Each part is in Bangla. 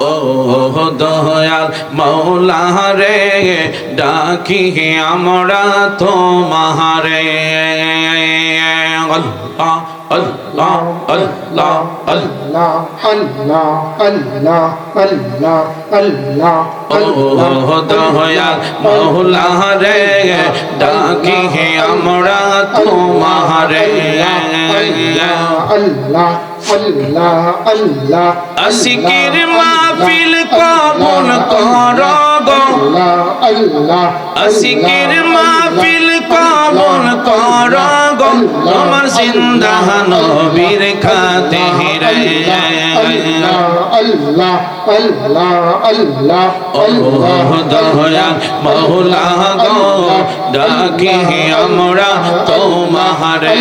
ও দয়াল মৌলা রে ডাকি আমরা তোমারে আল্লাহ আল্লাহ আল্লাহ আল্লাহ আল্লাহ আল্লাহ আল্লাহ আল্লাহ ও দয়াল মৌলা রে ডাকি আমরা তোমারে আল্লাহ আল্লাহ আল্লাহ আশিকের মাহফিল কবুল করো গো আল্লাহ আশিকের মাহফিল কবুল করো গো তোমার জিন্দা নবীর খাতিরে আল্লাহ আল্লাহ আল্লাহ আল্লাহ দয়াল মৌলা গো ডাকি আমরা তোমারে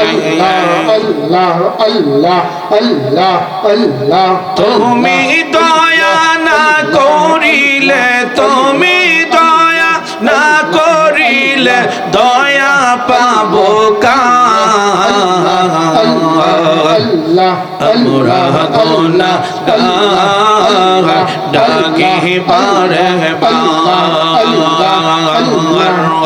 আল্লাহ আল্লাহ আল্লাহ আল্লাহ তুমি দয়া না করিলে তুমি দয়া না করিলে দয়া পাবো আমরা গোনা ডাকি পারে আল্লাহ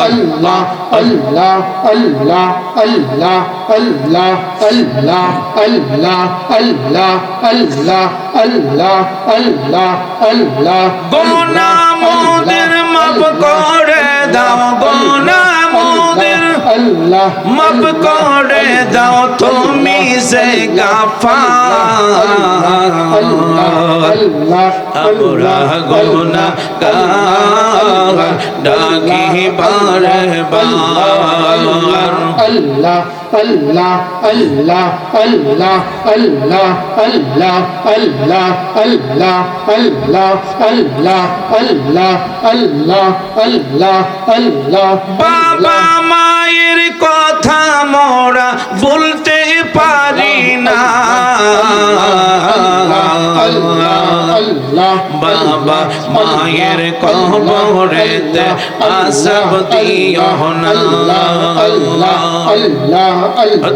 আল্লাহ আল্লাহ আল্লাহ আল্লাহ আল্লাহ আল্লাহ আল্লাহ আল্লাহ আল্লাহ আল্লাহ আল্লাহ গোনা মোদের মাফ করে দাও গোনা মোদের আল্লাহ মাফ করে দাও তুমি সে গাফার আমরা গোনা ডাকি বারে বার আল্লাহ আল্লাহ আল্লাহ আল্লাহ আল্লাহ আল্লাহ আল্লাহ আল্লাহ আল্লাহ আল্লাহ আল্লাহ আল্লাহ আল্লাহ আল্লাহ বাবা মায়ের কথা মোরা বলতে পারি না বাবা মায়ের কবরেতে আসাব দিও না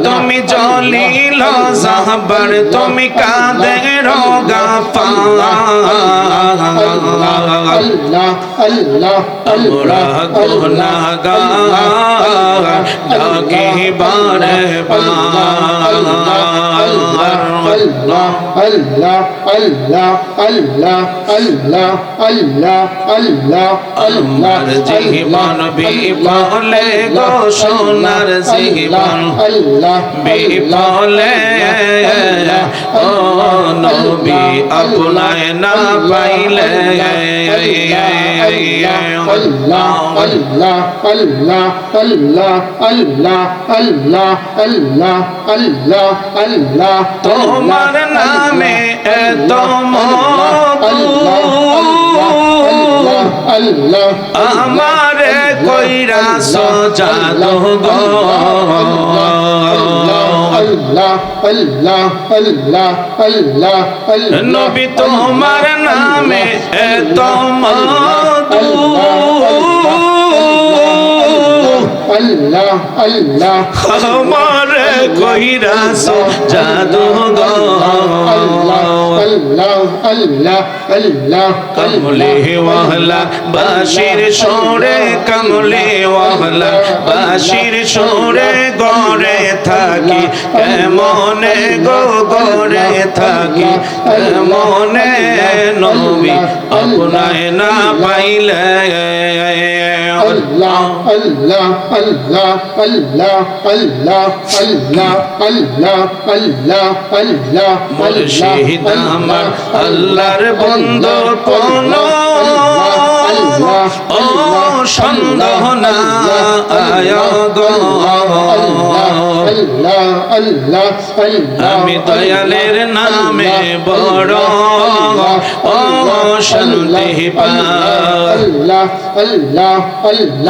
তুমি জলিল সাহবার তুমি কাদের গাফার আমরা গুনাহগার ডাকি বারে বার আল্লাহ আল্লাহ আল্লাহ আল্লাহ আল্লাহ আল্লাহ আল্লাহ আমার জীবন বিফলে গো সোনার জীবন আল্লাহ বিফলে ও নবী আপনায় না পাইলে আল্লাহ আল্লাহ আল্লাহ আল্লাহ আল্লাহ আল্লাহ আল্লাহ আল্লাহ আল্লাহ তোমার নামে এত আল্লাহ আমারে কইরা সজালো গো আল্লাহ আল্লাহ আল্লাহ আল্লাহ নবী তোমার নামে এত মধু আল্লাহ আল্লাহ আমারে কইরা সজালো গো আল্লাহ আল্লাহ আল্লাহ কমলে ওয়াহলা বাশির সোরে কমলে ওয়াহলা বাশির সোরে গরে থাকি কেমনে গো গরে থাকি কেমনে নবী আপনায় না পাইলে আল্লাহ আল্লাহ আল্লাহ আল্লাহ আল্লাহ আল্লাহ আল্লাহ আল্লাহ আল্লাহ মুর্শিদ আমার আল্লাহর বন্ধু কোন ও সন্দেহ না আয় গো আমি দয়ালের নামে বড় ও শান্তি পাই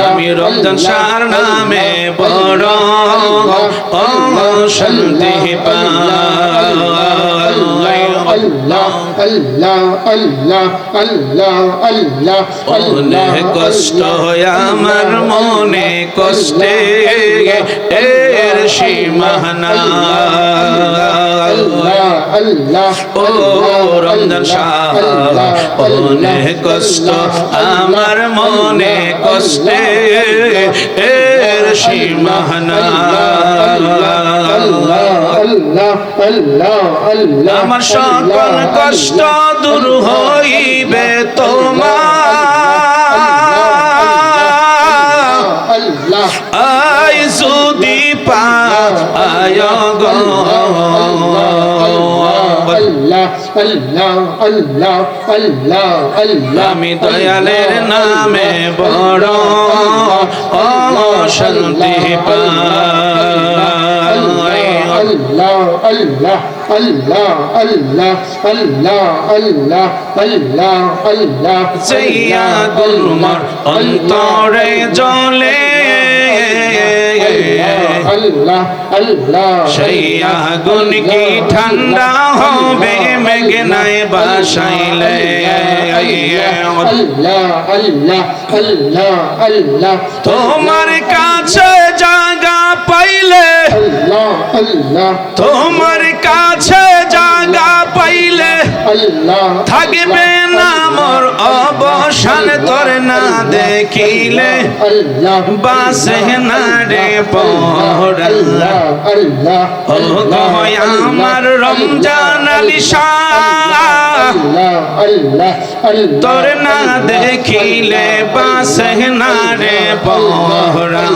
আমি রমজান শাহর নামে বড় ও শান্তি পাই অনেক কষ্ট আমার মনে কষ্টে এর সীমানা ও রমজান শাহ অনেক কষ্ট আমার মনে কষ্টে এর সীমানা আমার সকল কষ্ট দূর হইবে তোমার আই যদি পায় গো আমি দয়ালের নামে বড় শান্তি পাই জিয়া গুলমার অন্তরে জ্বলে সেই আগুন কি ঠান্ডা হবে মেঘনায় বাসাইলে তোমার কাছে জায়গা পাইলে তোমার কাছে জায়গা পাইলে থাকবে না মোর অবসান তোর না দেখিলে বাসে না রে পড়া ও গো আমার রমজান আলী শাহ তোর না দেখিলে বাসে না রে পড়া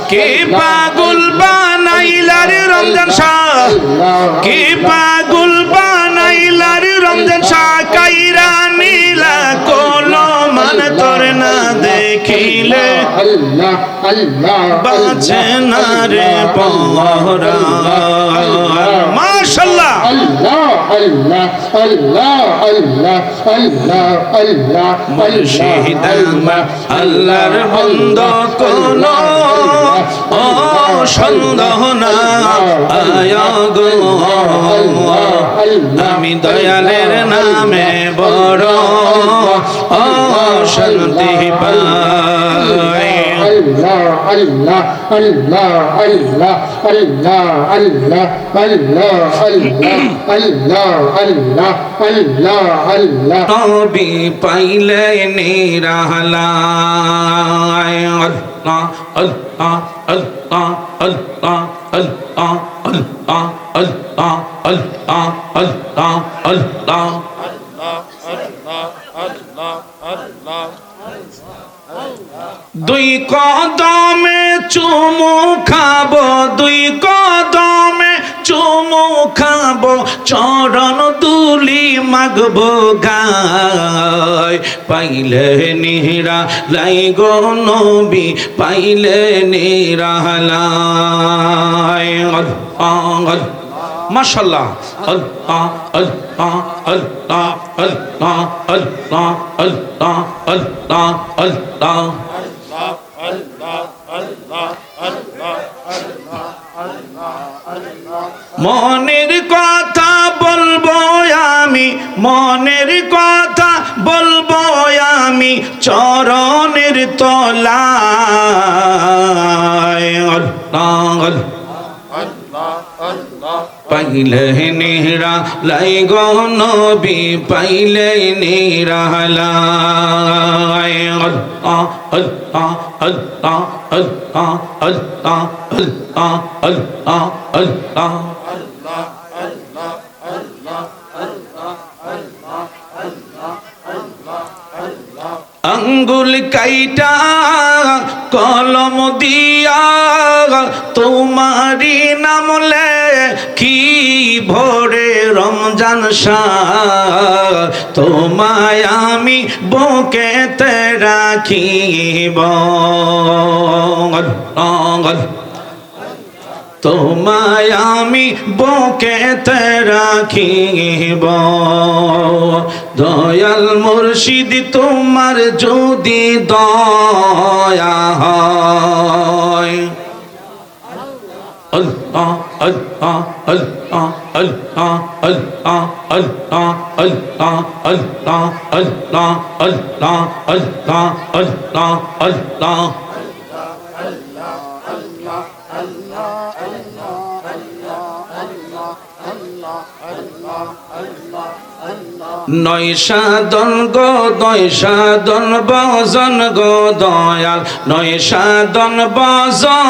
কি পাগল বানাইলার রমজান শাহ কি পাগল বানাইলার রমজান শাহ কাইরা নীলা কোলো মান তোর না দেখিলে বাঁচে না রে পহরা মাশাআল্লাহ মুর্শিদ আমার আল্লাহর বন্দা কোন ও সন্দেহ না আয়া গো আমি দয়ালের নামে বড় ও শান্তি পাই নবী পাইলে নিরালায় আল্লাহ আল্লাহ আল্লাহ আল্লাহ আল্লাহ আল্লাহ আল্লাহ আল্লাহ আল্লাহ আল্লাহ দুই কদমে চুমু খাবো দুই কদমে চুমু খাবো চরণ দুলি মাগবো গায় পাইলে নিহরা লাই গো নবী পাইলে নিরালায় আল্লাহ মাশাআল্লাহ আল্লাহ আল্লাহ আল্লাহ আল্লাহ আল্লাহ আল্লাহ আল্লাহ আল্লাহ মনের কথা বলবো আমি মনের কথা বলবো আমি চরণের তলায় আল্লাহ পাইলে নিহরা লাই গো নবী পাইলে নিরালায় আল্লাহ আল্লাহ আল্লাহ আল্লাহ আল্লাহ আল্লাহ আল্লাহ আল্লাহ আঙ্গুল কাইটা কলম দিয়া তোমারি নাম কি ভোরে রমজান শাহ তোমায় আমি বুকেতে রাখিব তোমায় আমি বুকেতে রাখিব দয়াল মুর্শিদ তোমার যদি দয়া হয় আল্লাহ আল্লাহ আল্লাহ আল্লাহ আল্লাহ আল্লাহ আল্লাহ আল্লাহ আল্লাহ আল্লাহ আল্লাহ আল্লাহ আল্লাহ নয় সাধন গো নয় সাধন বজন গো দয়াল নয় সাধন বজন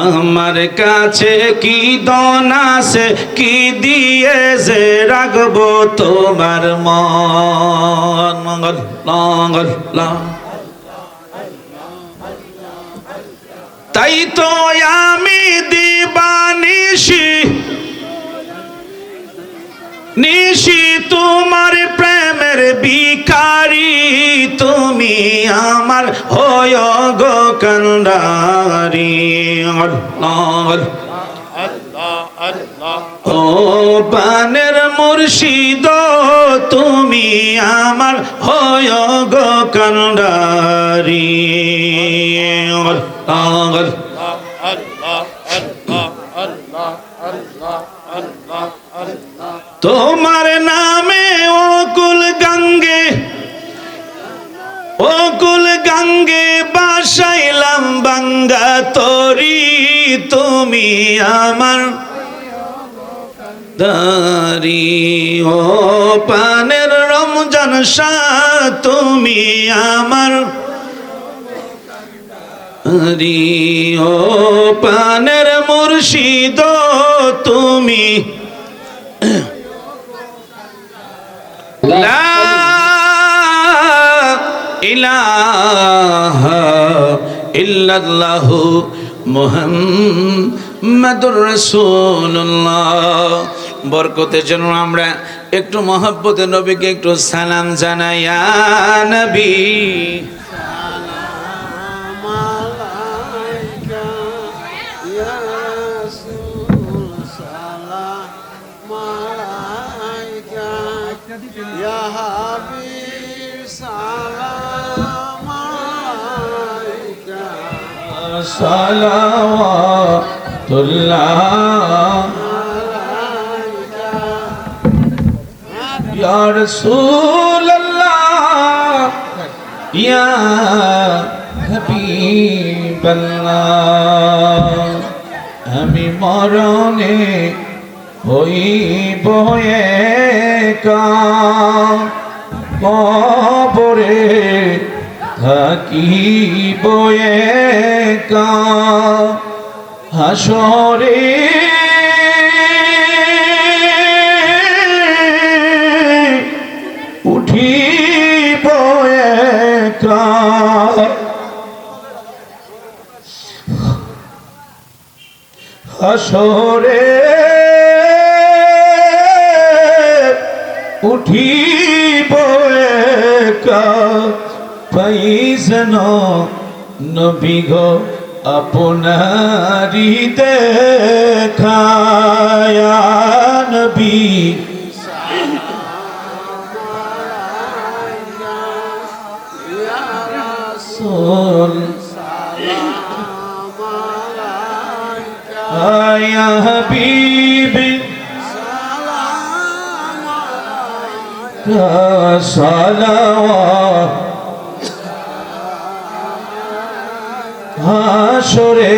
আমার কাছে কি দন আছে কি দিয়ে যে রাখবো তোমার মন তাই তো আমি দিবানিশি নিশি তোমার প্রেমের ভিখারি তুমি আমার হয় গো কান্ডারি ও পানের মুর্শিদ তুমি আমার হয় গো কান্ডারি তোমার নামে অকুল গঙ্গে বাসাইলাম বাঙ্গা তরি তুমি আমার দারি ও পানের রমজান শাহ তুমি আমার হরি ও পানের মুর্শিদ তুমি লা ইলাহা ইল্লাল্লাহু মুহাম্মাদুর রাসূলুল্লাহ। বরকতের জন্য আমরা একটু মহব্বতে নবীকে একটু সালাম জানাই। ইয়া নবী সালাওয়াতুল্লাহ ইয়া রাসূলুল্লাহ ইয়া হাবিবাল্লাহ। আমি মরণে হইব একা কবরে থাকিব একা হাসরে উঠিব একা হাসরে উঠিব একা পাইছেন নবী গো আপনারি দেখা ইয়া নবী রাসূল ইয়া হাবিবি সালাওয়াত হাসরে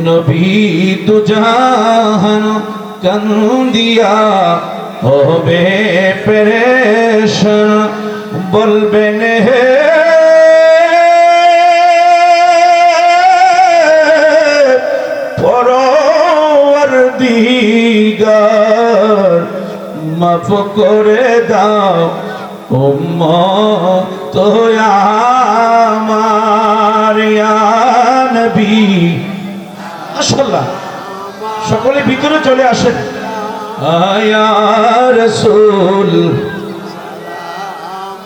নবী দুজাহান কান্দিয়া হবে পেরেশান বলবেন হে পরওয়ারদিগার মাফ করে দাও উম্মত আমার ইয়া নবী। মাশাআল্লাহ সকলে ভিতরে চলে আসেন। ইয়া রাসূল সালাম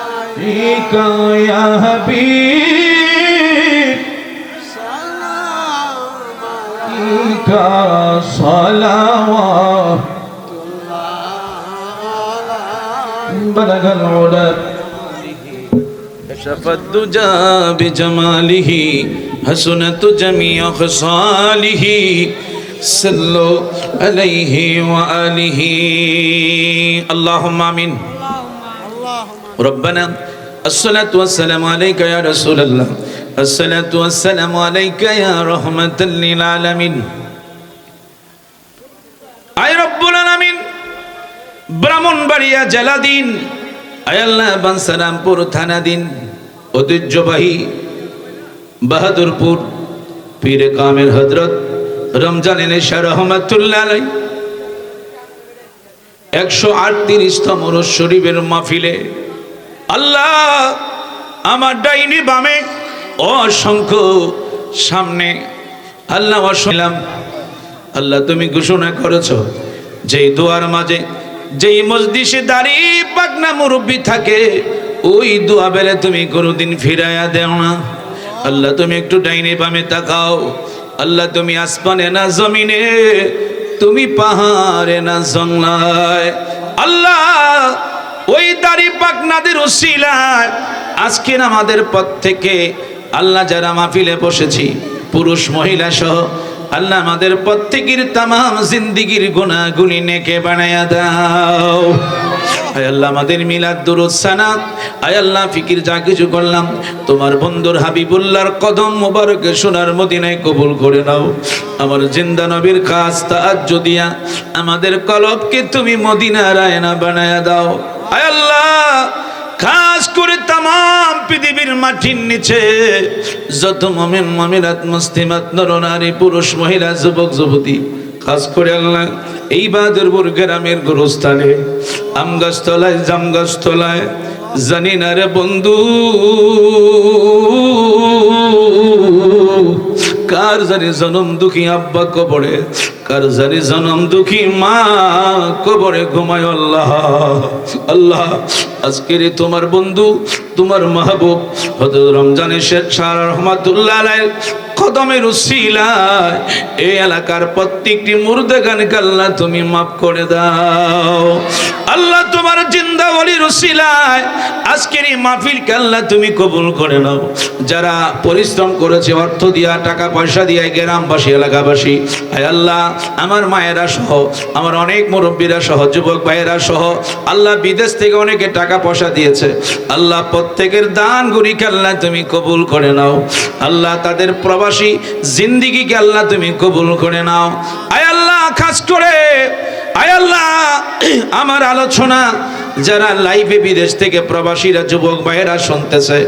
আলাইকা ইয়া হাবিব সালাম আলাইকা সালাওয়াত بلغ العلا كشف الدجى بجماله حسنت جميع خصاله صلوا عليه وآله اللهم آمين ربنا الصلاة والسلام عليك يا رسول الله الصلاة والسلام عليك يا رحمة للعالمين আয় রব্বুল আলামিন ব্রাহ্মণবাড়িয়া জেলাধীন আয় আল্লাহ বাঞ্ছারামপুর থানাধীন ঐতিহ্যবাহী বাহাদুরপুর পীরে কামেল হযরত রমজান নেশা রহমাতুল্লাহ আলাইহি 138তম রোজ শরীফের মাহফিলে আল্লাহ আমার ডাইনি বামে অসংখ্য সামনে আল্লাহ শুনলাম আল্লাহ তুমি ঘোষণা করেছো যেই দোয়ার মাঝে যেই মজলিসে দাঁড়িয়ে পাকনা মুরব্বী থাকে ওই দোয়া বেলে তুমি কোনোদিন ফিরাইয়া দেও না আল্লাহ তুমি একটু ডাইনে বামে তাকাও আল্লাহ তুমি আসমানে না জমিনে তুমি পাহাড়ে না জঙ্গলায় আল্লাহ ওই দাড়ি পাকনাদের উসিলায় আজকে আমাদের পথ থেকে আল্লাহ যারা মাহফিলে বসেছি পুরুষ মহিলা সহ আল্লাহ আমাদের প্রত্যেকের तमाम জিন্দেগীর গুনাহগুলি নেকে বানায়া দাও আয় আল্লাহ আমাদের মিলাদ দুরূদ সানাত আয় আল্লাহ ফিকির যা কিছু করলাম তোমার বন্ধুর হাবিবুল্লাহর কদম মোবারকে সোনার মদিনায় কবুল করে নাও আমার জিন্দা নবীর কাজ তাআজ্জুদ দিয়া আমাদের কলবকে তুমি মদিনার আয়না বানায়া দাও আয় আল্লাহ খাস করে तमाम পৃথিবীর মাটির নিচে যত মুমিন মুমিনাত মুসলিমাত নর নারী পুরুষ মহিলা যুবক যুবতী খাস করে আল্লাহ এই বাহাদুরপুর গ্রামের গোরস্থানে আমগাছতলায় জামগাছতলায় জানি না রে বন্ধু কার জানি জনম দুঃখী আব্বা কবরে কার জানি জনম দুঃখী মা কবরে ঘুমায় আল্লাহ আল্লাহ আজকের তোমার বন্ধু তোমার মাহবুব হযরত রমজানের শেখ শাহ রহমাতুল্লাহ আলাইহি কদমের উসিলায় এই এলাকার প্রত্যেকটি মুর্দাগানকে আল্লাহ তুমি মাফ করে দাও আল্লাহ তোমার জিন্দা ওলির উসিলায় আজকের এই মাহফিলকে আল্লাহ তুমি কবুল করে নাও যারা পরিশ্রম করেছে অর্থ দিয়া টাকা পয়সা দিয়া গ্রামবাসী এলাকাবাসী আয় আল্লাহ আমার মায়েরা সহ আমার অনেক মুরব্বীরা সহ যুবক ভাইয়েরা সহ আল্লাহ বিদেশ থেকে অনেকে টাকা পয়সা দিয়েছে আল্লাহ প্রত্যেকের দানগুলিকে আল্লাহ তুমি কবুল করে নাও আল্লাহ তাদের প্রবাসী জিন্দেগিকে আল্লাহ তুমি কবুল করে নাও আয় আল্লাহ খাস করে আয় আল্লাহ আমার আলোচনা যারা লাইভে বিদেশ থেকে প্রবাসীরা যুবক ভাইয়েরা শুনতেছে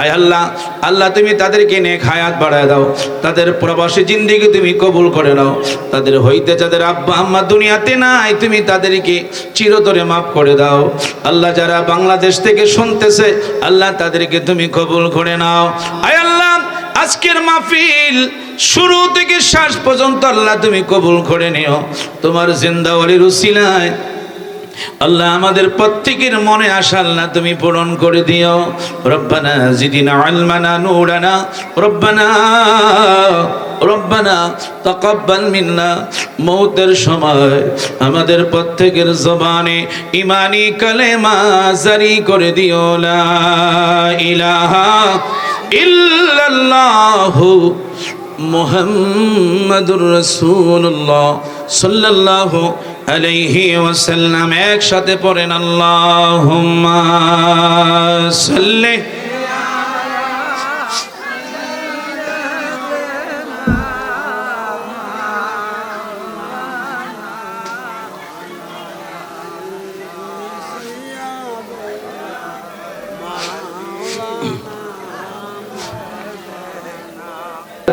আয় আল্লাহ আল্লাহ তুমি তাদেরকে নেক হায়াত বাড়ায় দাও তাদের প্রবাসী জিন্দেগি তুমি কবুল করে নাও তাদের হইতে যাদের আব্বা আম্মা দুনিয়াতে নাই তুমি তাদেরকে চিরতরে মাফ করে দাও আল্লাহ যারা বাংলাদেশ থেকে শুনতেছে আল্লাহ তাদেরকে তুমি কবুল করে নাও আয় আল্লাহ আজকের মাহফিল শুরু থেকে শেষ পর্যন্ত আল্লাহ তুমি কবুল করে নিও তোমার জিন্দা ওলির উসিলায় আল্লাহ আমাদের প্রত্যেকের মনে আশা আল্লাহ তুমি পূরণ করে দিও রব্বানা জিদিনা ইলমানা নূরানা রব্বানা তাকাব্বাল মিন্না মৌতের সময় আমাদের প্রত্যেকের জবানে ঈমানি কালেমা জারি করে দিও লা ইলাহা ইল্লাল্লাহু মুহাম্মাদুর রাসূলুল্লাহ সাল্লাল্লাহু আলাইহি ওয়াসাল্লাম একসাথে পড়েন আল্লাহুম্মা সাল্লি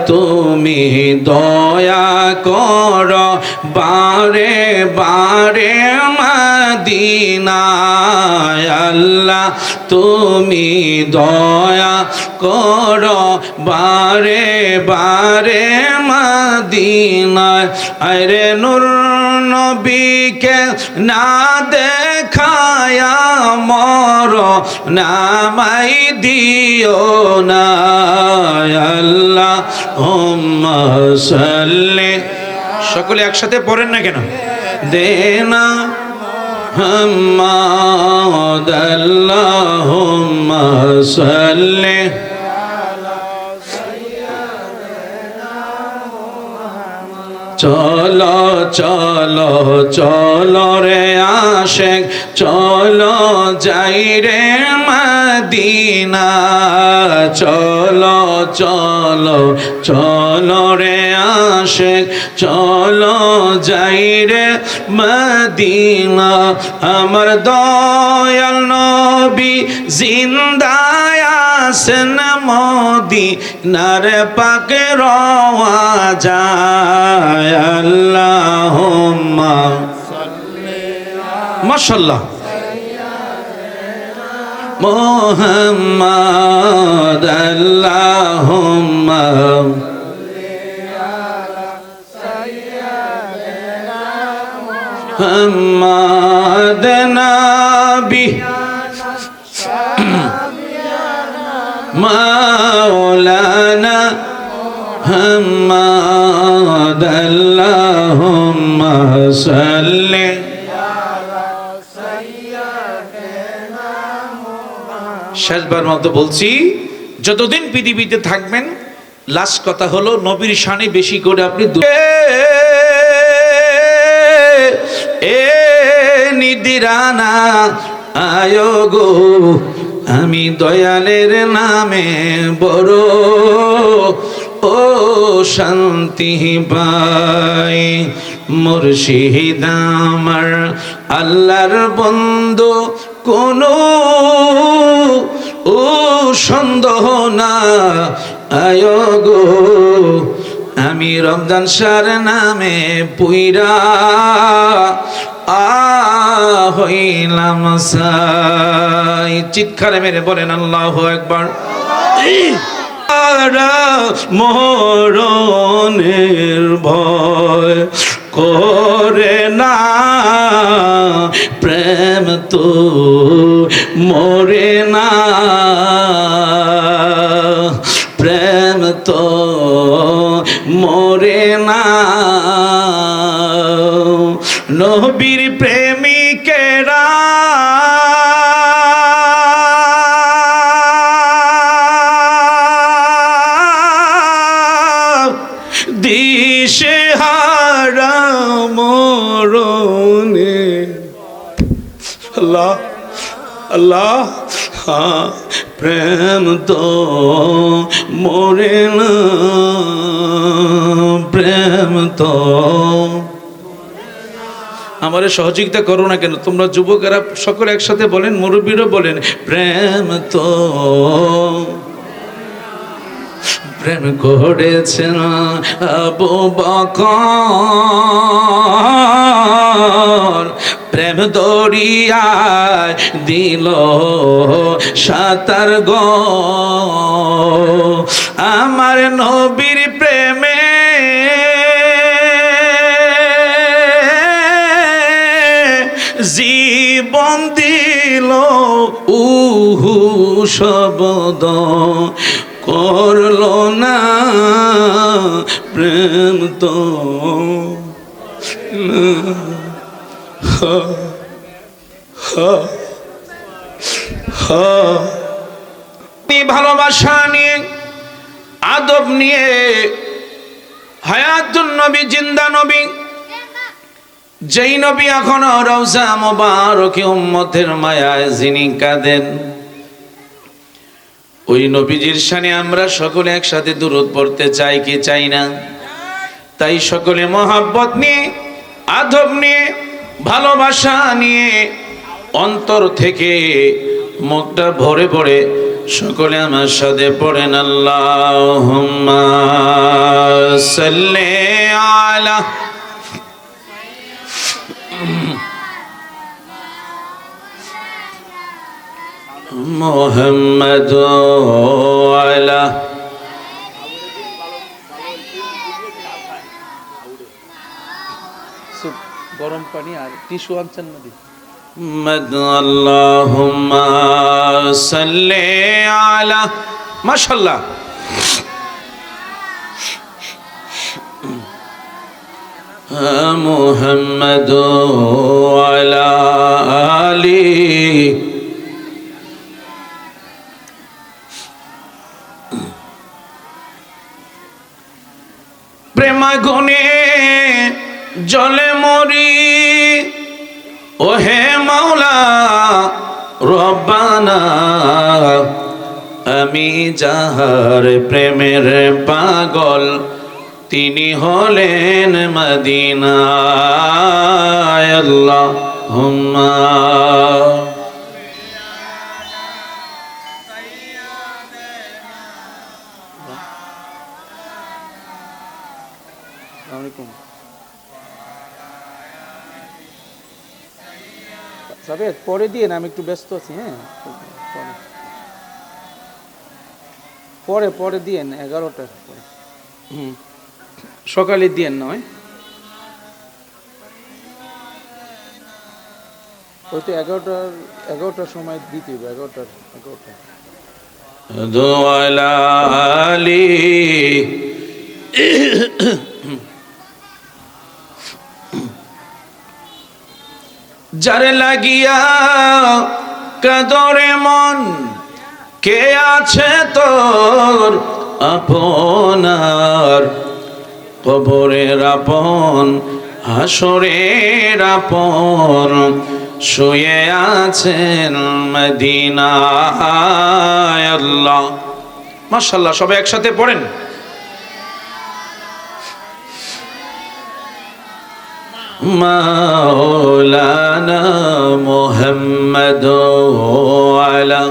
তুমি দয়া কর বারে বারে মদিনায় আল্লাহ তুমি দয়া কর বারে বারে মদিনায় আরে নূর নবীকে না দেখায়া মর নামাই দিও না আল্লাহ হুম্মা সাল্লি সকলে একসাথে পড়েন না কেন দেনা محمد اللهم صل চলো চলো চলো রে আশেক চলো যাই রে মদিনা চলো চলো চলো রে আশেক চলো যাই রে মদিনা আমার দয়াল নবী জিন্দায় আছেন মদিনার পাকে রওয়া যায় আল্লাহুম্মা মাশাআল্লাহ মুহাম্মদ আল্লাহুম্মা মুহাম্মদ নবী মাওলানা محمد اللهم صل শেষবার মতো বলছি যতদিন পৃথিবীতে থাকবেন লাস্ট কথা হলো নবীর শানে বেশি করে আপনি নিদিরানা আয়ো গো আমি দয়ালের নামে বড় ও শান্তি পাই মুর্শিদ আমার আল্লাহর বন্ধু কোনো ও সন্দেহ না আয়ো গো আমি রমজান শাহর নামে পুইরা হইলাম সাই চিৎকারে মেরে বলেন আল্লাহু আকবার মরণের ভয় করে না প্রেম তো মরে না প্রেম তো মরে না নবীর প্রেমিকেরা দিশেহারা মরণে আল্লাহ আল্লাহ হ্যাঁ প্রেম তো মরে না প্রেম তো আমারে সহযোগিতা করো না কেন তোমরা যুবকেরা সকলে একসাথে বলেন মুরব্বীরা বলেন প্রেম তো প্রেম করেছে না আবু বকর প্রেম দরিয়ায় দিল সাঁতার গো আমার নবীর প্রেমে জীবন দিল উহু শব্দ করলো না প্রেম তো ভালোবাসা নিয়ে আদব নিয়ে হায়াতুন নবী জিন্দা নবী যেই নবী এখনো রওজা মুবারকে উম্মতের মায়ায় যিনি কাঁদেন ওই নবীজির শানে আমরা সকলে একসাথে দুরূদ পড়তে চাই কি চাই না তাই সকলে মহব্বত নিয়ে আদব নিয়ে ভালোবাসা নিয়ে অন্তর থেকে মুখটা ভরে ভরে সকলে আমার সাথে পড়েন আল্লাহুম্মা সাল্লি আলা মুহাম্মাদ আলা গরম পানি আর টিস্যু আনছেন না মুহাম্মাদ আল্লাহুম্মা সাল্লি আলা মাশাআল্লাহ محمد وعلى آله প্রেম আগুনে জলে মরি ওহে মাওলা রব্বানা আমি যাহার প্রেমের পাগল তিনি হলেন মদিনায় আল্লাহুম্মা সাবেদ পরে দিয়ে না, আমি একটু ব্যস্ত আছি। হ্যাঁ, পরে পরে দিয়েন 11টার পরে। সকালে দিয়েন নয়, ওই তো 11টার সময় দিতে হবে। 11টা দোয়ালা আলী যারে লাগিয়া কাদরে মন কে আছে তোর আপনার কবরের আপন হাসরের আপন শুয়ে আছেন মদিনায় আল্লাহ। মাশাআল্লাহ, সবাই একসাথে পড়েন। মাওলানা মুহাম্মদ আলা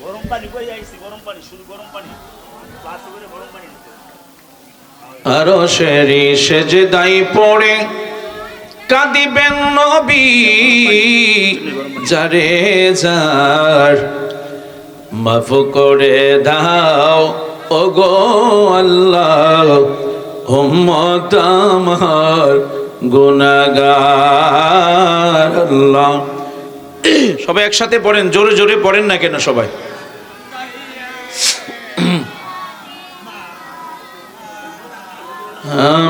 গরম পানি কই আইছি, গরম পানি, শুধু গরম পানি, গ্লাসে করে গরম পানি দিতে। আরশেরি সেজদায় পড়ে কাঁদিবেন নবী যারে যার মাফ করে দাও ওগো আল্লাহ উম্মত আমার গুনাহগার আল্লাহ। সবাই একসাথে পড়েন, জোরে জোরে পড়েন না কেন সবাই?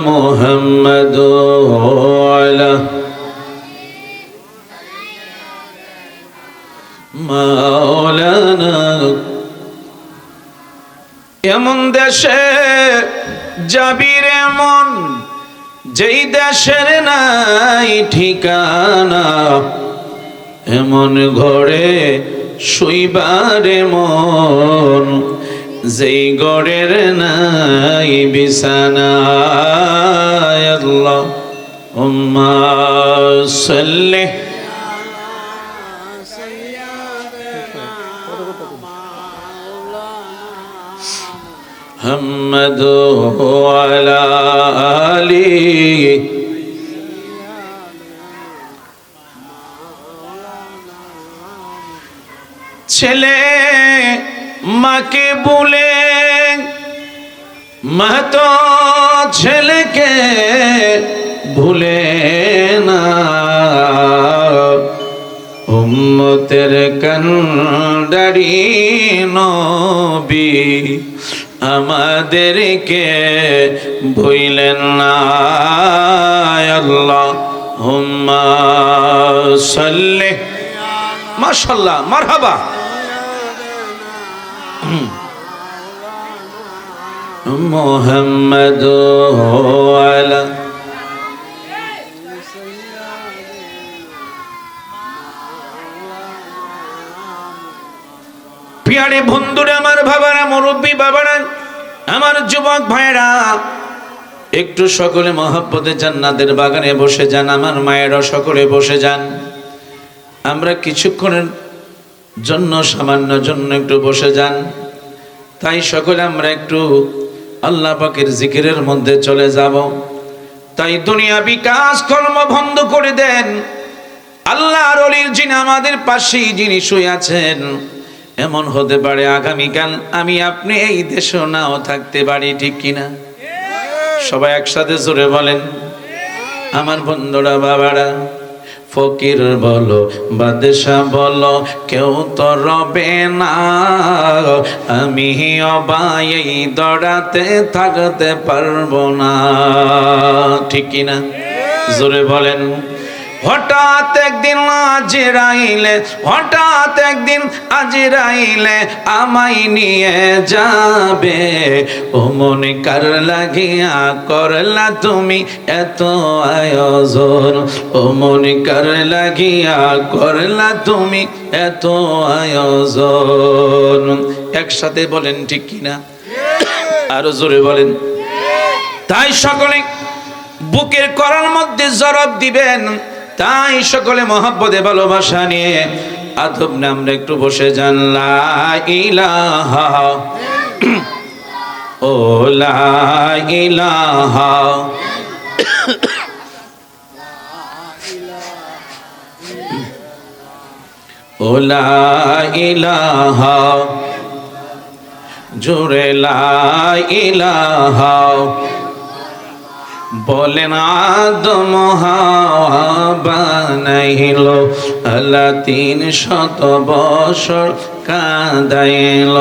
মুহাম্মদ আলা মাওলানা। এমন দেশে যাবি রে মন যেই দেশের নাই ঠিকানা, এমন ঘরে শুইবারে মন যেই ঘরের নাই বিছানা। আল্লাহুম্মা সাল্লি মুহাম্মদ ওয়ালা আলি। ছেলে মাকে বলে মা তো ছেলেকে ভুলে না, উম্মতের কান্ডারি নবী আমাদেরকে ভুলেন না। আল্লাহুম্মা সাল্লি। মাশাআল্লাহ, মারহাবা। মুহাম্মদ আলা প্রিয়ারে বন্ধুরা, আমার বাবারা, মুরব্বী বাবারা, আমার যুবক ভাইরা, একটু সকলে মহব্বতে জান্নাতের বাগানে বসে যান। আমার মায়েরা সকলে বসে যান। আমরা কিছুক্ষণের জন্য, সামান্য জন্য একটু বসে যান। তাই সকলে আমরা একটু আল্লাহ পাকের জিকিরের মধ্যে চলে যাব। তাই দুনিয়াবি কাজ কর্ম বন্ধ করে দেন। আল্লাহর ওলির যিনি আমাদের পাশেই যিনি শুয়ে আছেন, এমন হতে পারে আগামীকাল আমি আপনি এই দেশে নাও থাকতে পারি, ঠিক কিনা? সবাই একসাথে জোরে বলেন। আমার বন্ধুরা, বাবারা, ফকির বলো বাদশাহ বলো কেউ তো রবে না, আমি অবাই এই দড়াতে থাকতে পারবো না। ঠিক কিনা? জোরে বলেন। হঠাৎ একদিন আজরাইলে আমায় নিয়ে যাবে, ও মনে কার লাগিয়া করলা তুমি এত আয়োজন, ও মনে কার লাগিয়া করলা তুমি এত আয়োজন। একসাথে বলেন ঠিক কিনা? আরো জোরে বলেন। তাই সকলে বুকের করার মধ্যে জবাব দিবেন। তাই সকলে মহব্বতে ভালোবাসা নিয়ে আদব না আমরা একটু বসে যান। লা ইলাহা ও লা ইলাহা ও লা ইলাহা জোরে লা ইলাহা। বলেন আদম হাওয়া বানাইল, আল্লাহ 300 বছর কাঁদাইল,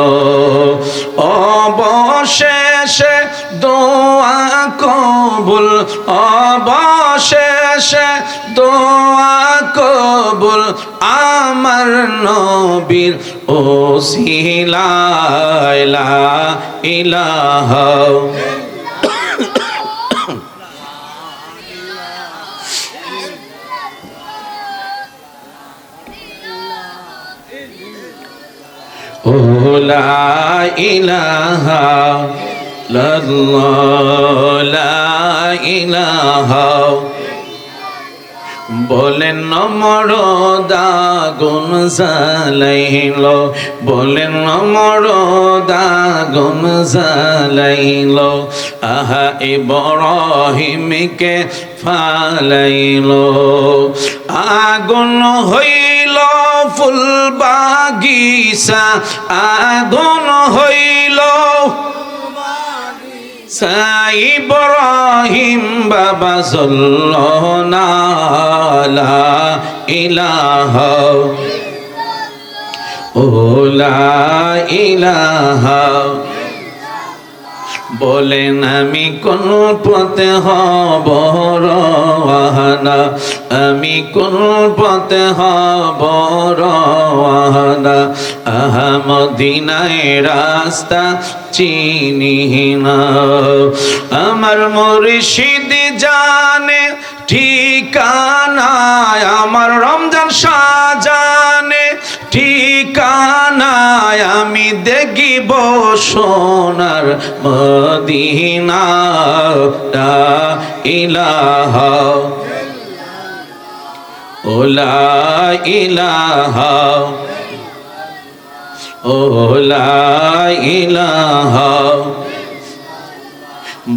অবশেষে দোয়া কবুল, অবশেষে দোয়া কবুল আমার নবীর ওসিলায়। লা ইলাহা ও লা ইলাহা ইল্লাল্লাহ, লা ইলাহা। বলেন নমরদ আগুন জ্বালাইল, বলেন নমরদ আগুন জ্বালাইল, আহা ইব্রাহিমকে ফালাইল, আগুন হইল ফুল বাগিচা, আগুন হইল ইব্রাহিম বাবা সাল্লাল্লাহু লা ইলাহা ও লা ইলাহা। বলেন আমি কোন পথে হব রওয়ানা, আমি কোন পথে হব রওয়ানা, আহা মদিনায় রাস্তা চিনি না, আমার মুর্শিদ জানে ঠিকানা, আমার রমজান শাহজানে ঠিকানা, আমি দেখিব সোনার মদিনা। লা ইলাহা ও লা ইলাহা ও লা ইলাহা।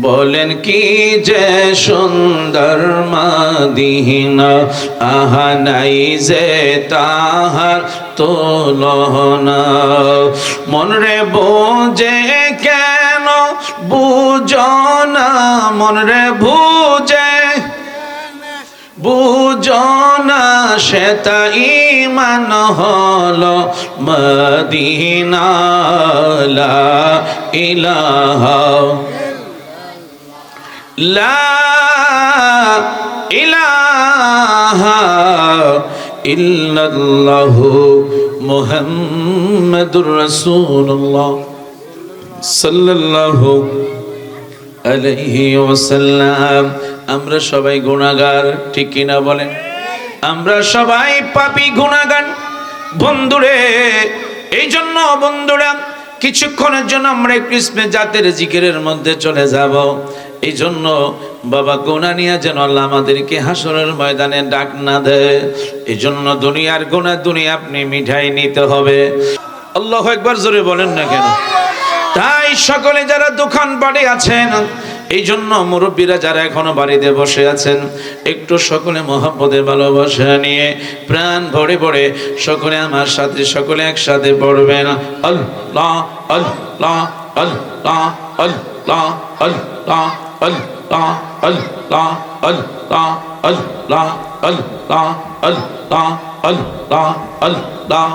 বলেন কি যে সুন্দর মদিনা, আহা নাই যে তাহার তুলনা, মন রে বোঝে কেন বুঝো না, মন রে বুঝো না, সেটা ঈমান হলো মদিনা। লা ইলাহা লা ইলাহা ইল্লাল্লাহু মুহাম্মাদুর রাসূলুল্লাহ সাল্লাল্লাহু আলাইহি ওয়াসাল্লাম। আমরা সবাই গুনাহগার, ঠিক কিনা বলেন? আমরা সবাই পাপী গুনাহগার বন্ধুরে। এই জন্য বন্ধুরা কিছুক্ষণের জন্য আমরা কৃষ্ণের জাতের জিকিরের মধ্যে চলে যাব। এই জন্য বাবা গুনাহ নিয়ে যেন আল্লাহ আমাদেরকে হাসরের ময়দানে ডাক না দেয়। এই জন্য দুনিয়ার গুনাহ দুনিয়া আপনি মিঠাই নিতে হবে। আল্লাহু আকবার জোরে বলেন না কেন? তাই সকলে যারা দোকান বাড়ি আছেন, এই জন্য মুরব্বীরা যারা এখনো বাড়িতে বসে আছেন, একটু সকলে মহব্বতে ভালোবাসা নিয়ে প্রাণ ভরে ভরে সকলে আমার সাথে সকলে একসাথে পড়বেন। আল্লাহ আল্লাহ আল্লাহ আল্লাহ আল্লাহ আল্লাহ আল্লাহ আল্লাহ আল্লাহ আল্লাহ আল্লাহ আল্লাহ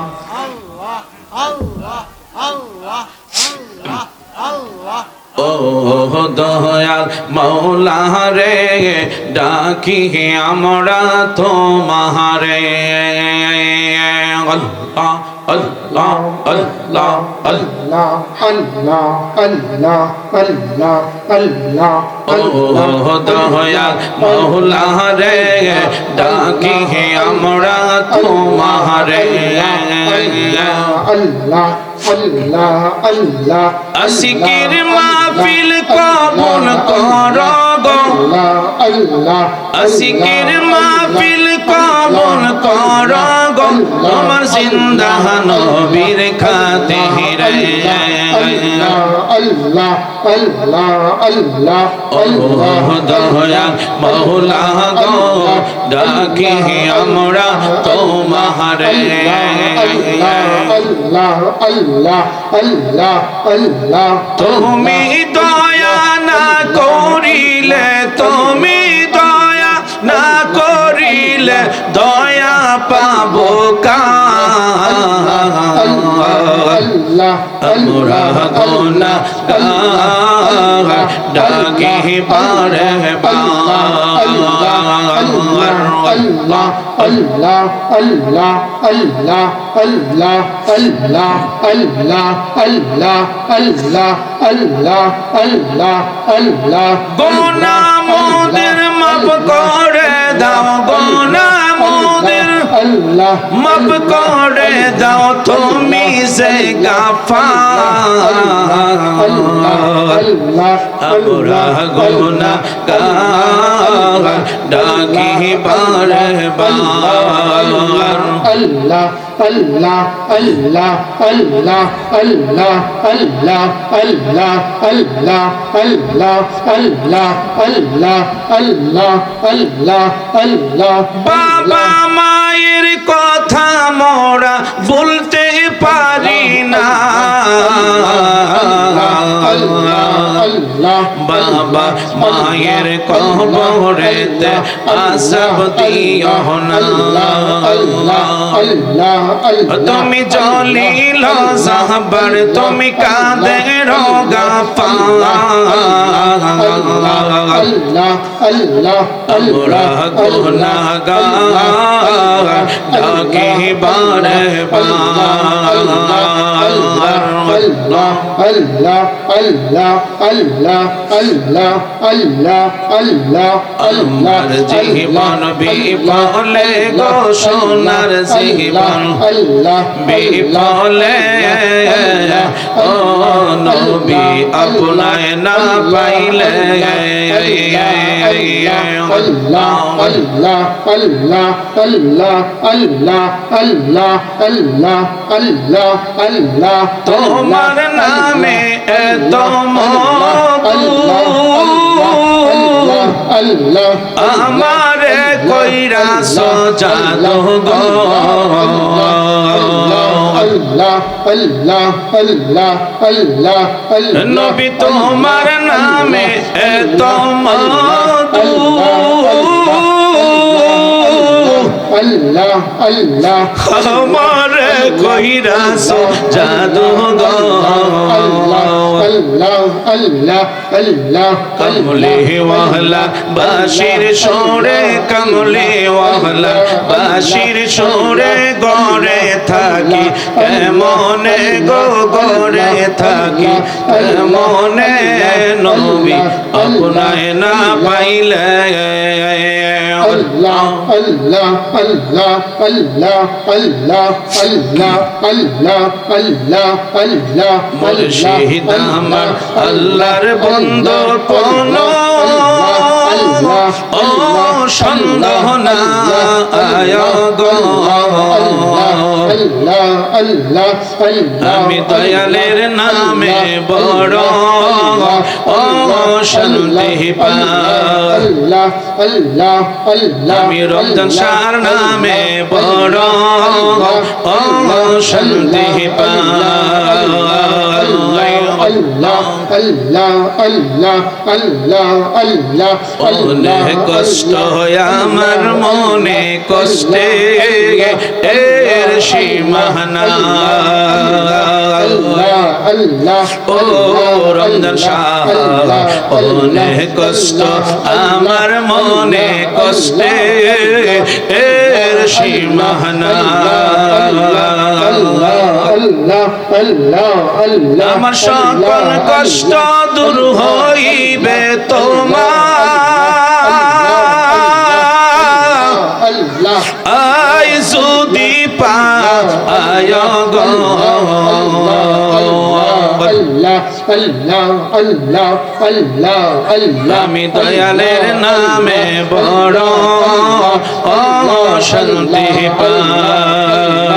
ও দয়াল মৌলা রে ডাকি আমরা তোমারে আল্লাহ আল্লাহ আল্লাহ আল্লাহ Allah, Allah, Allah, Allah, Allah, ও দয়াল মৌলা রে ডাকি আমরা তোমারে Allah, Allah, Allah, আশিকের মাহফিল কবুল করো গো Allah, Allah, আশিকের মাহফিল কবুল করো গো তোমার জিন্দা নবীর খাতিরে Allah, Allah, Allah, Allah, ও দয়াল মৌলা গো ডাকি আমরা তোমারে Allah, Allah, Allah, Allah, তুমি দয়া না করিলে তুমি দয়া না করিলে দয়া পাবো Allah, আমরা গোনা ডাকি পারে Allah, Allah, Allah, Allah, Allah, Allah, Allah, Allah, Allah, Allah, Allah, Allah, গোনা মোদের মাপ করে দাও গোনা মোদের Allah, মাপ করে দাও তুমি সে গাফার আমরা গোনা ডাকি বারে বার Allah, Allah, Allah, Allah, Allah, Allah, Allah, Allah, Allah, Allah, Allah, Allah, Allah, Allah, বাবা মায়ের কথা মোরা বলতে পারি না Allah, বাবা মায়ের কবরেতে আসাব দিও না তুমি জলিল সাহবার তুমি কাদের আমরা গুনাহগার ডাকি বারে আমার জীবন বিফলে গো সোনার জীবন বিফলে ও নবী আপনায় না পাইলে তোমার নামে এত আমারে কইরা সজালো গো নবী তোমার নামে এত মধু আমারে কইরা সজালো গো কমলে ওয়াহলা বাশির সোরে কমলে ওয়াহলা বাশির সোরে গড়ে থাকি কেমনে গো গড়ে থাকি কেমনে নবী আপনায় না পাইলে Allah, Allah, Allah, Allah, Allah, Allah, Allah, Allah, Allah, মুর্শিদ আমার আল্লাহর বন্ধু কোন ও সন্দেহ না আয় গো আমি দয়ালের নামে বড় ও শান্তি পাই আমি রমজান শাহর নামে বড় ও শান্তি পাই আল্লাহ আল্লাহ আল্লাহ আল্লাহ আল্লাহ অনেক কষ্ট হয় আমার মনে কষ্টে এর সীমা নাই ও রমজান শাহ অনেক কষ্ট আমার মনে কষ্টে এর সীমা আমার সকল কষ্ট দূর হইবে তোমার আই যদি পায় গো আমি দয়ালের নামে বড় শান্তি পাই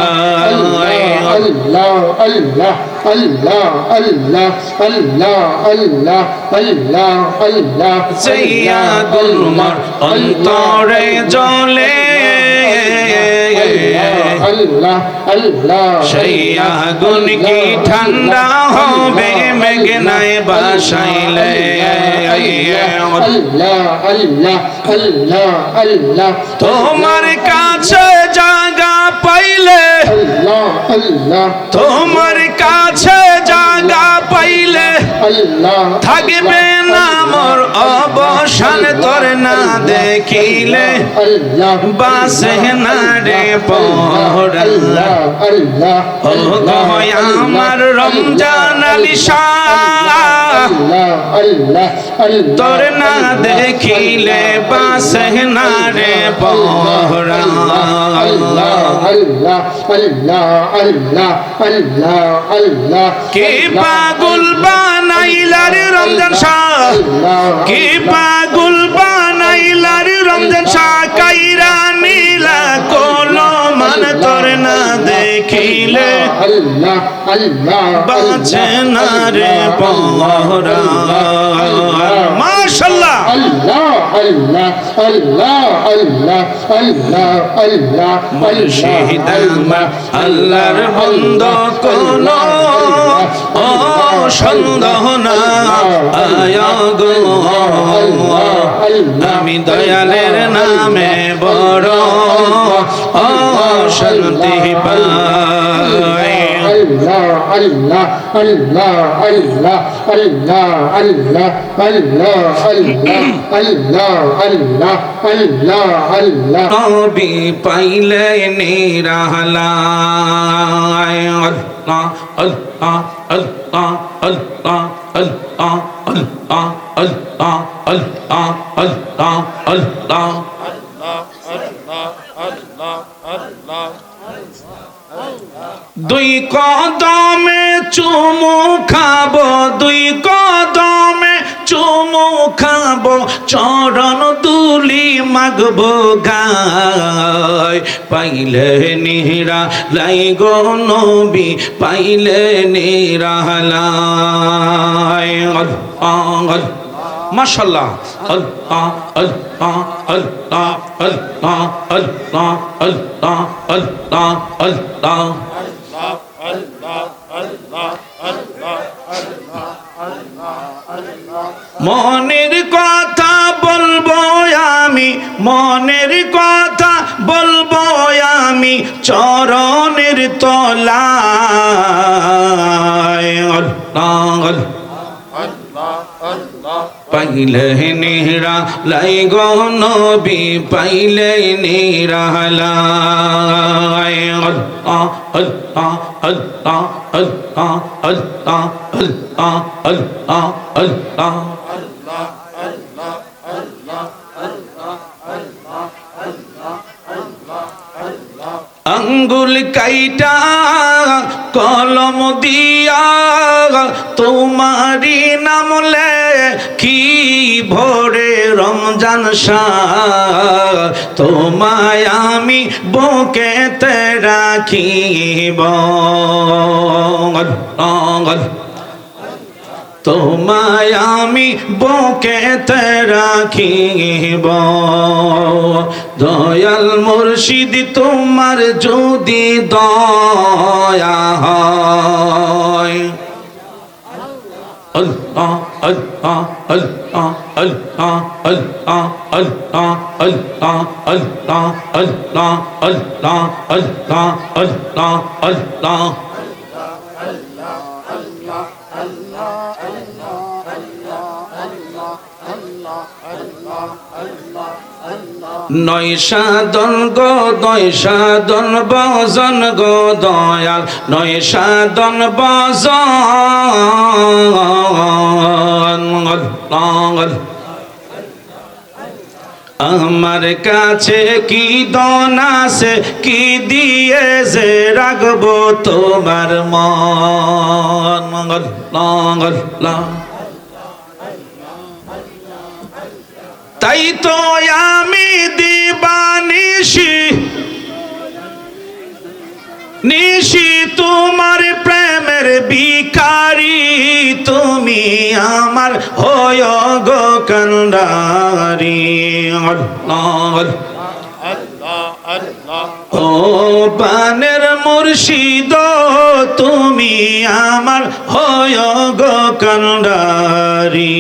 আল্লাহ আল্লাহ আল্লাহ আল্লাহ আল্লাহ আল্লাহ আল্লাহ আল্লাহ জিয়া গুলমার অন্তরে জ্বলে আল্লাহ আল্লাহ সেই আগুন কি ঠান্ডা হবে মেঘনায় বাসাইলে আল্লাহ আল্লাহ আল্লাহ আল্লাহ তোমার কাছে জায়গা পাইলে আল্লাহ আল্লাহ তোমার কাছে জায়গা পাইলে আল্লাহ থাকবে না মোর অবসান তোর না দেখিলে আল্লাহ বাসে না রে পড়াল্লাহ আল্লাহ ও গো আমার রমজান আলী শাহ আল্লাহ আল্লাহ আল্লাহ তোর না দেখিলে বাসে না রে পড়াল্লাহ আল্লাহ আল্লাহ আল্লাহ আল্লাহ আল্লাহ আল্লাহ কি পাগল বানাইলার রমজান শাহ কি পাগল বানাইলার রমজান শাহ কাইরা নীলা কোলো মান তোর না দেখিলে আল্লাহ আল্লাহ বাঁচে না রে পহরা মাশাআল্লাহ আল্লাহ আল্লাহ আল্লাহ আল্লাহ আল্লাহ আল্লাহ মুর্শিদ আমার আল্লাহর বন্ধ কোন ও সন্দেহ না আয়া গো আমি দয়ালের নামে বড় ও শান্তি পাই আল্লাহ আল্লাহ আল্লাহ আল্লাহ আল্লাহ আল্লাহ আল্লাহ আল্লাহ আল্লাহ আল্লাহ আল্লাহ নবী পাইলে নিরালায় আল্লাহ আল্লাহ আল্লাহ আল্লাহ আল্লাহ আল্লাহ আল্লাহ আল্লাহ আল্লাহ আল্লাহ দুই কদমে চুমু খাবো দুই কদমে চুমু খাবো চরণ দুলি মাগবো গায় পাইলে নিহরা লাই গো নবী পাইলে নিরালায় আল্লাহ মাশাআল্লাহ আল্লাহ আল্লাহ আল্লাহ আল্লাহ আল্লাহ আল্লাহ আল্লাহ আল্লাহ মনের কথা বলবো আমি মনের কথা বলবো আমি চরণের তলায় আল্লাহ পাইলে নিহরা লাই গো নবী পাইলে নিরালায় আল্লাহ আল্লাহ আল্লাহ আল্লাহ আল্লাহ আল্লাহ আল্লাহ আল্লাহ আঙ্গুল কাইটা কলম দিয়া তোমারি নাম কি ভোরে রমজান শাহ তোমায় আমি বুকেতে রাখিব তোমায় আমি বুকেতে রাখিব দয়াল মুর্শিদ তোমার যদি দয়া হয় আল্লাহ আল্লাহ আল্লাহ আল্লাহ আল্লাহ আল্লাহ আল্লাহ আল্লাহ আল্লাহ আল্লাহ আল্লাহ আল্লাহ আল্লাহ নয় সাধন গো নয় সাধন বজন গো দয়াল নয় সাধন বজন আমার কাছে কি দন আছে কি দিয়ে যে রাখবো তোমার মন তাই তো আমি দিবানিশি নিশি তোমার প্রেমের ভিখারি তুমি আমার হয় গো কান্ডারি ও পানের মুর্শিদ তুমি আমার হয় গো কান্ডারি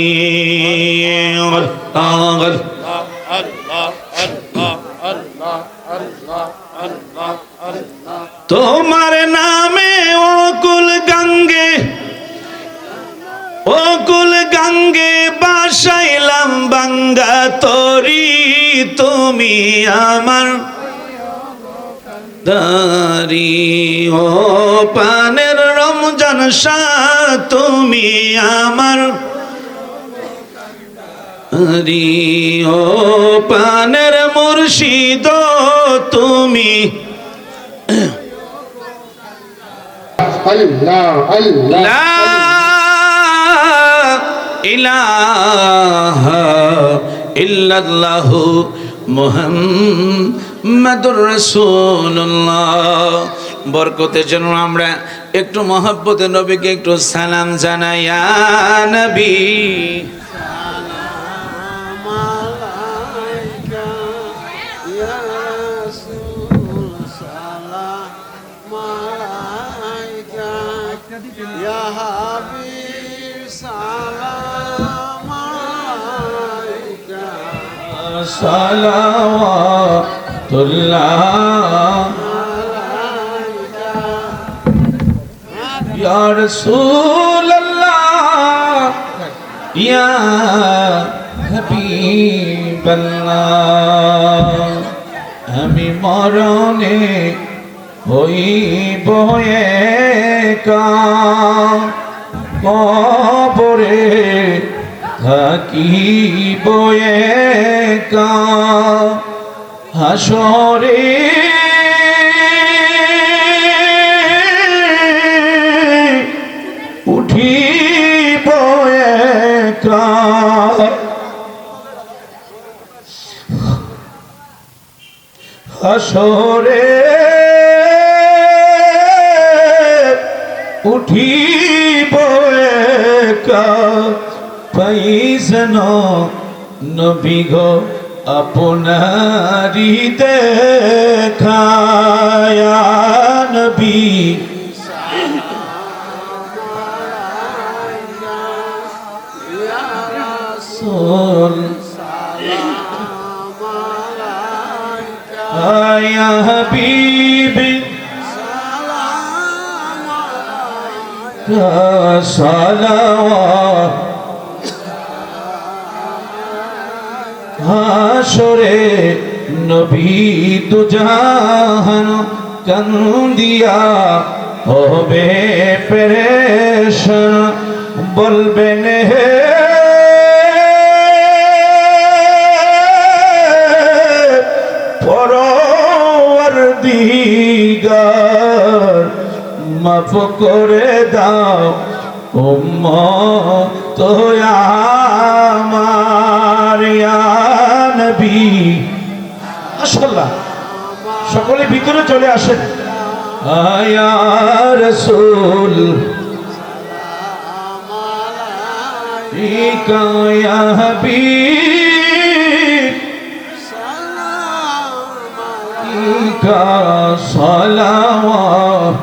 তোমার নামে অকুল গঙ্গে বাসাইলাম বাঙ্গা তরি তুমি আমার দারি ও পানের রমজান শাহ তুমি আমার হরি ও পানের মুর্শিদ তুমি আল্লাহ আল্লাহ লা ইলাহা ইল্লাল্লাহু মুহাম্মাদুর রাসূলুল্লাহ। বরকতের জন্য আমরা একটু মহব্বতে নবীকে একটু সালাম জানাই। ইয়া নবী সালাওয়াতুল্লাহ ইয়া রাসূলুল্লাহ ইয়া হাবিবাল্লাহ। আমি মরণে হইব একা কবরে থাকিব একা হাসরে উঠিব একা হাসরে উঠিব একা পাইছেন নবী গো আপনারি দেখা ইয়া নবী রাসূল ইয়া হাবিবি সালাওয়াত হাসরে নবী দুজাহান কান্দিয়া হবে পেরেশান বলবেন হে পরওয়ারদিগার মাফ করে দাও উম্মত আমার ইয়া নবী। মাশাআল্লাহ সকলে ভিতরে চলে আসেন। ইয়া রাসূল ইকা ইয়া হাবিব ইকা সালাওয়াত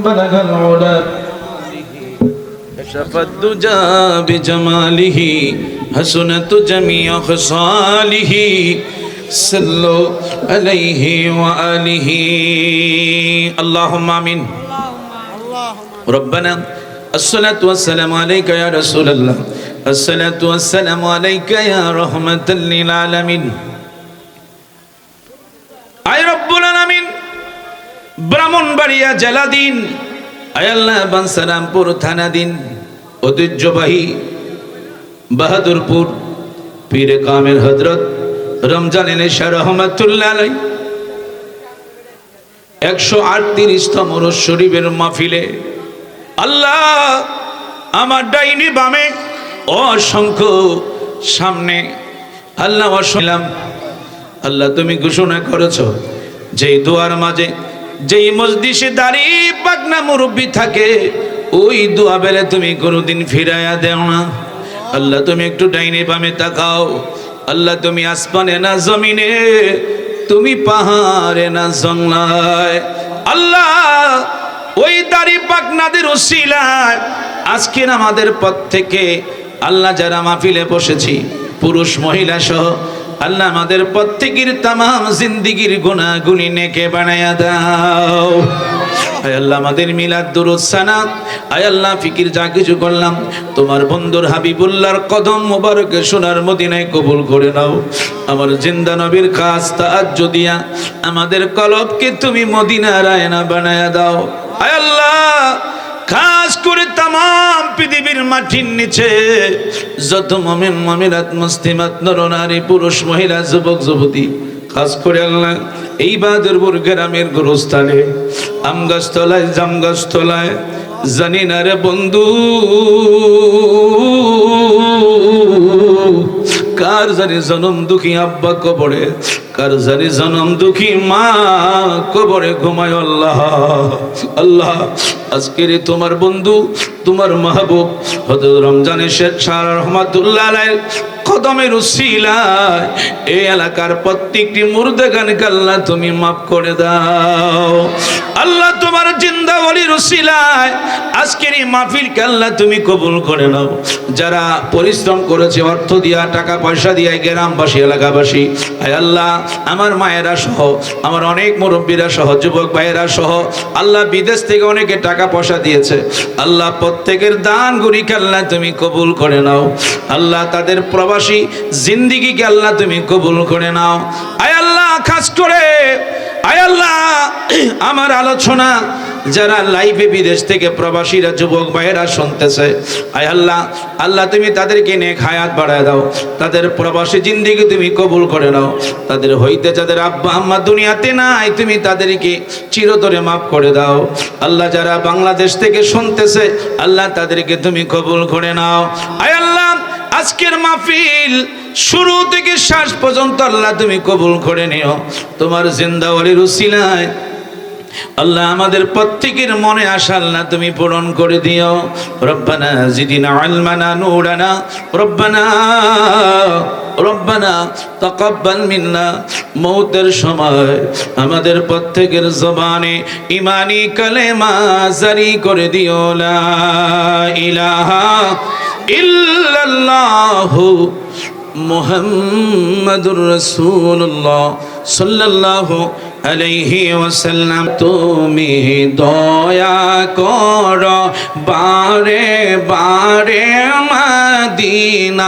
بلغ العلا كشف الدجى بجماله حسنت جميع خصاله صلوا عليه وآله اللهم آمين ربنا الصلاة والسلام عليك يا رسول الله الصلاة والسلام عليك يا رحمة للعالمين আয় রব্বুল আলামিন ব্রাহ্মণবাড়িয়া জেলাধীন আয় আল্লাহ বাঞ্ছারামপুর থানাধীন ঐতিহ্যবাহী বাহাদুরপুর পীরে কামেল হযরত রমজান নেশা রহমাতুল্লাহ আলাইহি 138তম রোজ শরীফের মাহফিলে আল্লাহ আমার ডাইনি বামে অসংখ্য সামনে আল্লাহ অসলাম আল্লাহ তুমি ঘোষণা করেছো যেই দোয়ার মাঝে যেই মজলিসে দাঁড়িয়ে পাকনা মুরব্বী থাকে ওই দোয়া বেলে তুমি কোনোদিন ফিরাইয়া দেও না আল্লাহ তুমি একটু ডাইনে বামে তাকাও আল্লাহ তুমি আসমানে না জমিনে তুমি পাহাড়ে না জঙ্গলায় আল্লাহ ওই দাড়ি পাকনাদের উসিলায় আজকের আমাদের পথ থেকে আল্লাহ যারা মাহফিলে বসেছি পুরুষ মহিলা সহ আল্লাহ আমাদের প্রত্যেকের তামাম জিন্দেগির গুনাহগুনি নেকে বানায়া দাও আয় আল্লাহ আমাদের মিলাদ দুরূদ সানাত আয় আল্লাহ ফিকির যা কিছু করলাম তোমার বন্ধুর হাবিবুল্লাহর কদম মোবারকে সোনার মদিনায় কবুল করে নাও আমার জিন্দা নবীর খাস তাআজ্জুদ দিয়া আমাদের কলবকে তুমি মদিনার আয়না বানায়া দাও আয় আল্লাহ খাস করে তামাম পৃথিবীর মাটির নিচে যত মুমিন মুমিনাত মুসলিমাত নর নারী পুরুষ মহিলা যুবক যুবতী খাস করে আল্লাহ এই বাহাদুরপুর গ্রামের গোরস্থানে আমগাছতলায় জামগাছতলায় জানি না রে বন্ধু কার জানি জনম দুঃখী আব্বা কবরে কার জানি জনম দুঃখী মা কবরে ঘুমায় আল্লাহ আল্লাহ আজকের তোমার বন্ধু তোমার মাহবুব হযরত রমজানের শেখ সারা রহমাতুল্লাহ আলাইহি কদমের উসিলায় এই এলাকার প্রত্যেকটি মুর্দাগানকে আল্লাহ তুমি মাফ করে দাও আল্লাহ তোমার জিন্দা ওলির উসিলায় আজকের এই মাহফিলকে আল্লাহ তুমি কবুল করে নাও যারা পরিশ্রম করেছে অর্থ দিয়া টাকা পয়সা দিয়া গ্রামবাসী এলাকাবাসী আয় আল্লাহ আমার মায়েরা সহ আমার অনেক মুরব্বীরা সহ যুবক ভাইয়েরা সহ আল্লাহ বিদেশ থেকে অনেকে টাকা পয়সা দিয়েছে আল্লাহ প্রত্যেকের দান গুরিকে আল্লাহ তুমি কবুল করে নাও আল্লাহ তাদের প্রবাসী জিন্দেগিকে আল্লাহ তুমি কবুল করে নাও আয় আল্লাহ খাস করে আয় আল্লাহ আমার আলোচনা যারা লাইভে বিদেশ থেকে প্রবাসীরা যুবক ভাইয়েরা শুনতেছে আয় আল্লাহ আল্লাহ তুমি তাদেরকে নেক হায়াত বাড়ায় দাও তাদের প্রবাসী জিন্দেগি তুমি কবুল করে নাও তাদের হইতে যাদের আব্বা আম্মা দুনিয়াতে নাই তুমি তাদেরকে চিরতরে মাফ করে দাও আল্লাহ যারা বাংলাদেশ থেকে শুনতেছে আল্লাহ তাদেরকে তুমি কবুল করে নাও আয় আল্লাহ আজকের মাহফিল শুরু থেকে শেষ পর্যন্ত আল্লাহ তুমি কবুল করে নিও তোমার জিন্দা ওলির উসিলায় আল্লাহ আমাদের প্রত্যেকের মনে আশা আল্লাহ তুমি পূরণ করে দিও রব্বানা জিদিনা ইলমানা নূরানা রব্বানা তাকাব্বাল মিন্না মৌতের সময় আমাদের প্রত্যেকের জবানে ঈমানি কালেমা জারি করে দিও লা ইলাহা ইল্লাল্লাহু মুহাম্মাদুর রাসূলুল্লাহ সাল্লাল্লাহু আলাইহি ওয়াসাল্লাম তুমি দয়া করো বারে বারে মদিনায়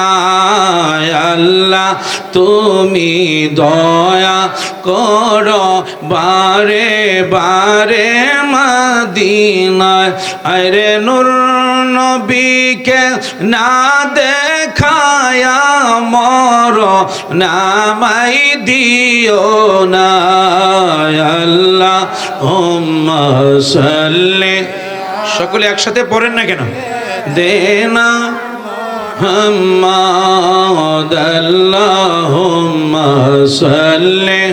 আল্লাহ তুমি দয়া করো বারে বারে মদিনায় আরে নূর নবীকে না দেখায়া মর নামাই দিও না আল্লাহ হুম্মা সাল্লি সকলে একসাথে পড়েন না কেন দেনা হাম্মাদ আল্লাহুম্মা সাল্লি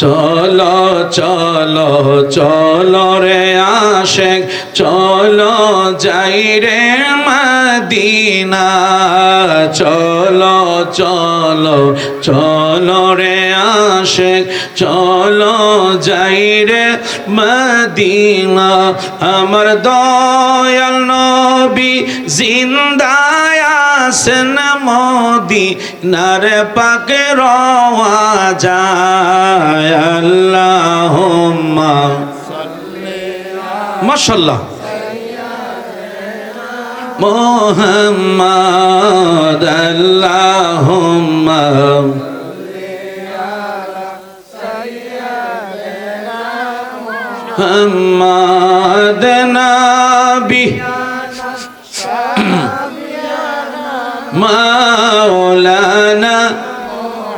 চলো চলো চলো রে আশেক চলো যাই রে মদিনা চলো চলো চলো রে আশেক চলো যাই রে মদিনা আমার দয়াল নবী জিন্দায় আছেন মদিনার পাকে রওয়া যায় আল্লাহুম্মা মাশাআল্লাহ মুহাম্মদ আল্লাহুম্মা মুহাম্মদ নবী মাওলানা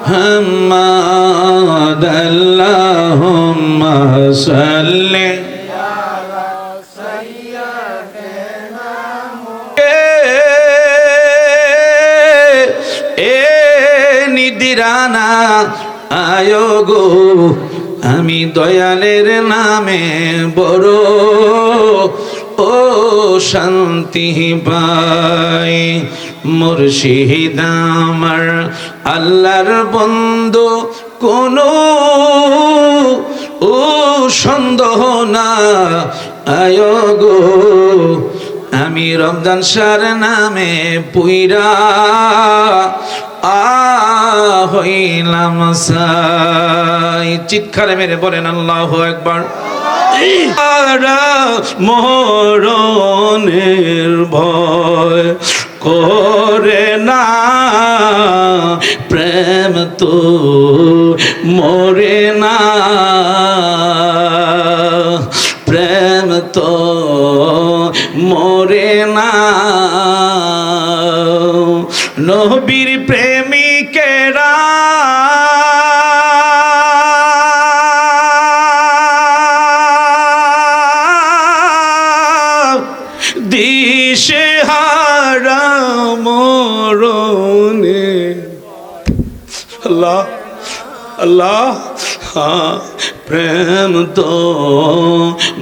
মুহাম্মদ আল্লাহুম্মা সাল্লি নিদিরানা আয়ো গো আমি দয়ালের নামে বড় ও শান্তি পাই মুর্শিদ আমার আল্লাহর বন্ধু কোনো ও সন্দেহ না আয়ো গো আমি রমজান শাহর নামে পুইরা হইলাম সাই চিৎকারে মেরে বলেন আল্লাহু আকবার মরণের ভয় করে না প্রেম তো মরে না প্রেম তো মরে না নবীর প্রেমিকেরা দিশেহারা মরণে আল্লাহ আল্লাহ হ্যাঁ প্রেম তো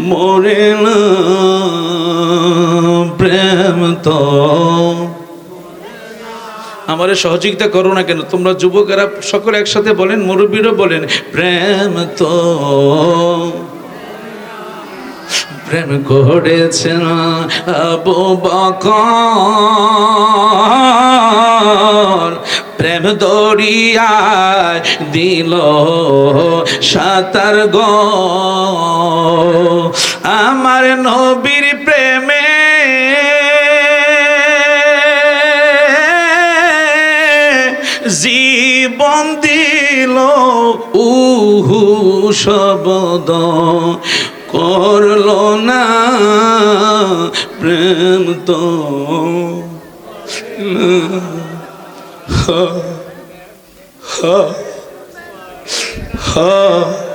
মরে না প্রেম তো আমারে সহযোগিতা করো না কেন তোমরা যুবকেরা সকলে একসাথে বলেন মুরব্বীরা বলেন প্রেম তো প্রেম করেছে না আবু বকর প্রেম দরিয়ায় দিল সাঁতার গো আমার নবীর প্রেমে জীবন দিল উহু শব্দ করলো না প্রেম তো হা হা হা